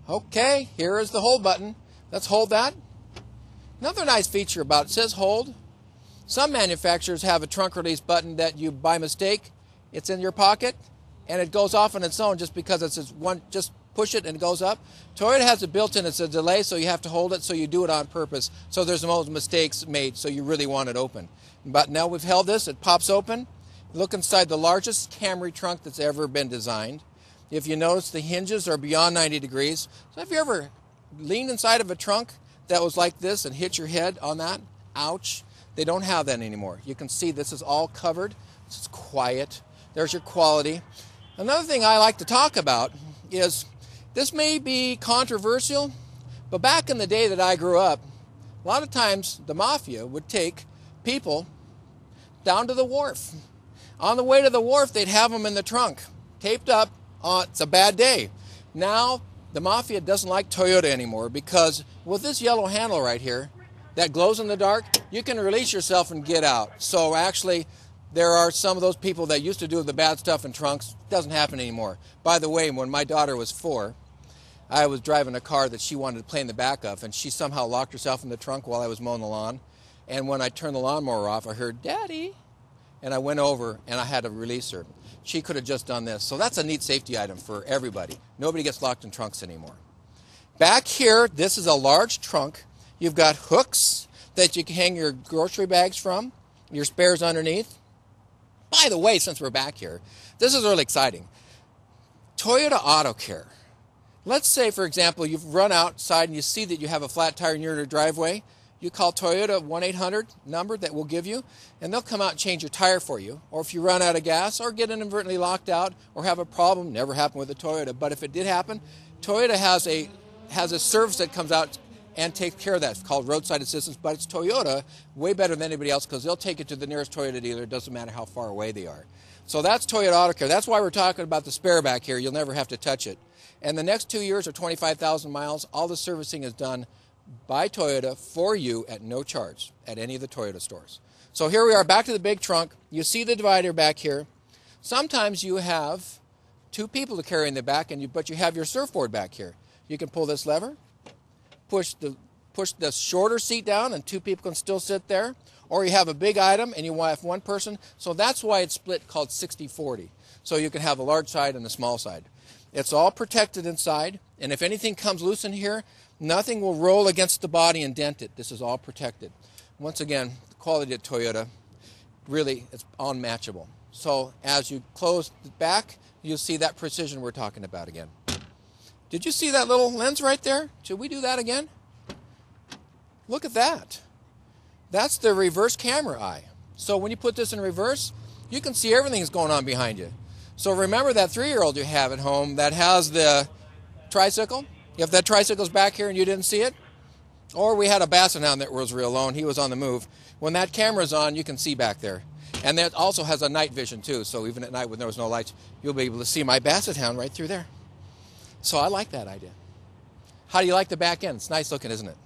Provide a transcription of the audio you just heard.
Okay, here is the hold button. Let's hold that. Another nice feature about it says hold. Some manufacturers have a trunk release button that you, by mistake, it's in your pocket and it goes off on its own just because it's one, just push it and it goes up. Toyota has it built in, it's a delay, so you have to hold it, so you do it on purpose. So there's no mistakes made, so you really want it open. But now we've held this, it pops open. Look inside the largest Camry trunk that's ever been designed. If you notice, the hinges are beyond 90 degrees. So have you ever leaned inside of a trunk that was like this and hit your head on that? Ouch. They don't have that anymore. You can see this is all covered. This is quiet. There's your quality. Another thing I like to talk about is, this may be controversial, but back in the day that I grew up, a lot of times the mafia would take people down to the wharf. On the way to the wharf, they'd have them in the trunk, taped up. It's a bad day. Now, the mafia doesn't like Toyota anymore because with this yellow handle right here that glows in the dark, you can release yourself and get out. So actually, there are some of those people that used to do the bad stuff in trunks. It doesn't happen anymore. By the way, when my daughter was 4, I was driving a car that she wanted to play in the back of, and she somehow locked herself in the trunk while I was mowing the lawn. And when I turned the lawnmower off, I heard, "Daddy," and I went over and I had to release her. She could have just done this. So that's a neat safety item for everybody. Nobody gets locked in trunks anymore. Back here, this is a large trunk. You've got hooks that you can hang your grocery bags from, your spares underneath. By the way, since we're back here, this is really exciting. Toyota Auto Care. Let's say, for example, you've run outside and you see that you have a flat tire near your driveway. You call Toyota 1-800 number that we'll give you, and they'll come out and change your tire for you. Or if you run out of gas or get inadvertently locked out or have a problem, never happened with a Toyota, but if it did happen, Toyota has a service that comes out and takes care of that. It's called roadside assistance, but it's Toyota, way better than anybody else because they'll take it to the nearest Toyota dealer. It doesn't matter how far away they are. So that's Toyota Auto Care. That's why we're talking about the spare back here. You'll never have to touch it. And the next 2 years or 25,000 miles, all the servicing is done by Toyota for you at no charge at any of the Toyota stores. So here we are back to the big trunk. You see the divider back here. Sometimes you have 2 people to carry in the back, but you have your surfboard back here. You can pull this lever, push the shorter seat down, and 2 people can still sit there. Or you have a big item and you have 1 person. So that's why it's split, called 60-40. So you can have a large side and a small side. It's all protected inside, and if anything comes loose in here, nothing will roll against the body and dent it. This is all protected. Once again, the quality of Toyota, really, it's unmatchable. So as you close the back, you'll see that precision we're talking about again. Did you see that little lens right there? Should we do that again? Look at that. That's the reverse camera eye. So when you put this in reverse, you can see everything that's going on behind you. So remember that 3-year-old you have at home that has the tricycle? If that tricycle's back here and you didn't see it, or we had a basset hound that was real low and he was on the move, when that camera's on, you can see back there. And that also has a night vision too, so even at night when there was no lights, you'll be able to see my basset hound right through there. So I like that idea. How do you like the back end? It's nice looking, isn't it?